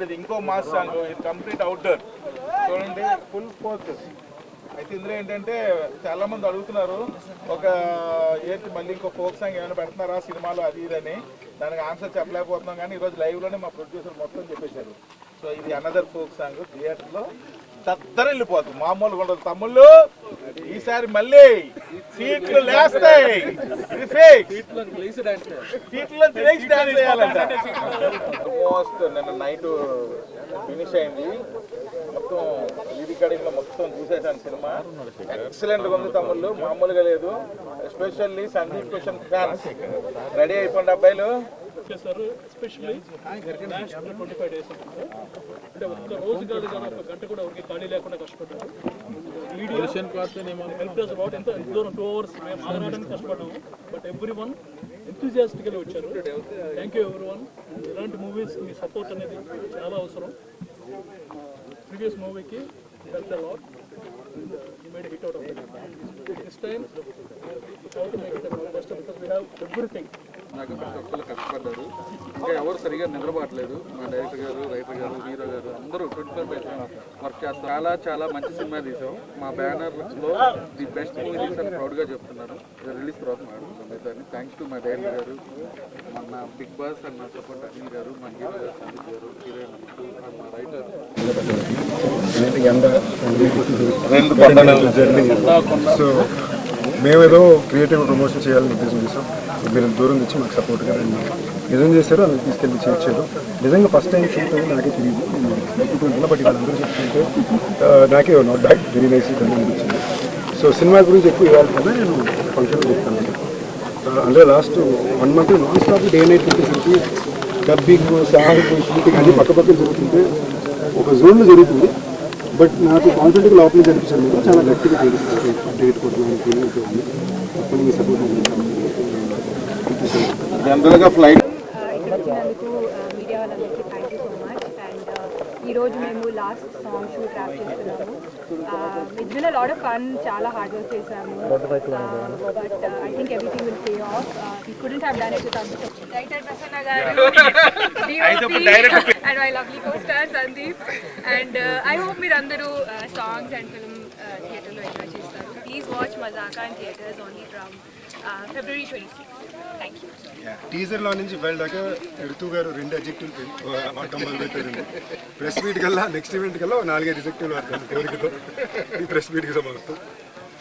ఇప్పుడు ఇది ఇంకో మాస్ సాంగ్, ఇది కంప్లీట్ అవుట్డోర్ చూడండి, ఫుల్ ఫోకస్. అయితే ఇందులో ఏంటంటే చాలా మంది అడుగుతున్నారు, ఒక ఏంటి మళ్ళీ ఇంకో ఫోక్ సాంగ్ ఏమైనా పెడుతున్నారా సినిమాలో అది ఇదని. దానికి ఆన్సర్ చెప్పలేకపోతున్నాం, కానీ ఈరోజు లైవ్లోనే మా ప్రొడ్యూసర్ మొత్తం చెప్పేశారు. సో ఇది అనదర్ ఫోక్ సాంగ్, థియేటర్లో తద్దరు వెళ్ళిపోతుంది, మామూలుగా ఉండదు. తమ్ముళ్ళు ఈసారి మళ్ళీ సీట్లు లేస్తాయి, ఇది ఫేక్, సీట్లో లేచి డాన్స్ చేయాలంట. ఆల్మోస్ట్ నిన్న నైట్ ఫినిష్ అయింది, మొత్తం ఇది కడింగ్లో మొత్తం చూసేసాను. సినిమా ఎక్సలెంట్గా ఉంది తమ్ముళ్ళు, మామూలుగా లేదు. Especially Sandeep Kishan fans ready అయిపోండి అబ్బాయిలు. చేశారు. ఎస్పెషల్లీ లాస్ట్ 25 days అంటే ఒక్క రోజు కాదు కానీ ఒక గంట కూడా ఎవరికి ఖాళీ లేకుండా కష్టపడ్డారు. ఎంత దూరం 2 hours మేము ఆగడానికి కష్టపడ్డాము. బట్ ఎవ్రీవన్ ఎంతూజియాస్టిక్గా వచ్చారు. Thank you everyone. ఇలాంటి మూవీస్ మీ సపోర్ట్ అనేది చాలా అవసరం. ప్రీవియస్ మూవీకి helped a lot. You made a hit out of it. This time, how to make it a blockbuster because we have everything. నాకు ప్రతి ఒక్కరు కష్టపడ్డారు, ఇంకా ఎవరు సరిగా నిద్రపోవట్లేదు. మా డైరెక్టర్ గారు, రైటర్ గారు, హీరో గారు అందరూ 24/7 వర్క్ చేస్తారు. చాలా చాలా మంచి సినిమా తీసాం. మా బ్యానర్లో ది బెస్ట్ మూవీ తీసాను ప్రౌడ్గా చెప్తున్నారు. రిలీజ్ తర్వాత మాట్లాడుతున్నాను. థ్యాంక్స్ టు మా డైరెక్టర్ గారు, మన బిగ్ బాస్ అండ్ నా సపోర్ట్ అనిల్ గారు, మా హీరో గారు సందీప్ గారు, హీరోయిన్ మా రైటర్. సో మేమేదో క్రియేటివ్ ప్రమోషన్ చేయాలని ఉద్దేశం చేసాం. మీరు దూరం నుంచి మాకు సపోర్ట్గా నిజం చేశారు, అందుకు తీసుకెళ్ళి చేర్చారు. నిజంగా ఫస్ట్ టైం షూట్ అయ్యి నాకే తెలియదు, అనుకుంటున్నా. బట్ వాళ్ళందరూ చెప్తుంటే నాకే నాట్ బ్యాక్ వెరీ నైస్ అనిపించింది. సో సినిమా గురించి ఎక్కువ ఇవ్వాలనుకున్నా నేను ఫంక్షన్లో చెప్తాను. అంటే last 1 month non stop day night చెప్పేసరికి డబ్బింగ్, సాంగ్, షూటింగ్ అన్నీ పక్కపక్కన జరుగుతుంటే ఒక జోన్లో జరుగుతుంది. బట్ నాకు కాన్ఫిడెంట్గా లోపలికి అనిపించింది, చాలా గట్టిగా తెలుస్తుంది. డేట్ కొట్టడానికి అప్పటికి సపోర్ట్ జనరల్గా ఫ్లైట్ వచ్చినందుకు మీడియా వాళ్ళందరికీ thank you so much. And ఈరోజు మేము లాస్ట్ సాంగ్ షూట్ ర్యాప్ చేస్తున్నాము. It's been a lot of fun, చాలా హార్డ్ వర్క్ చేసాము. But I think everything will pay off. We couldn't have done it without writer Prasanna గారు and my lovely co-star Sandeep. And I hope మీరు అందరూ songs and film థియేటర్లో enjoy చేస్తారు. Please watch Mazaka in theatres only from February 26. Thank you. టీజర్లో నుంచి వెళ్ళాక ఋతు గారు 2 అడ్జెక్టివ్లు వాడటం మొదలుపెట్టారండి. ప్రెస్ మీట్ కల్లా నెక్స్ట్ ఈవెంట్ కల్లా 4-5 అడ్జెక్టివ్లు వాడతాను కోరికతో. ఈ ప్రెస్ మీట్కి సమర్థం.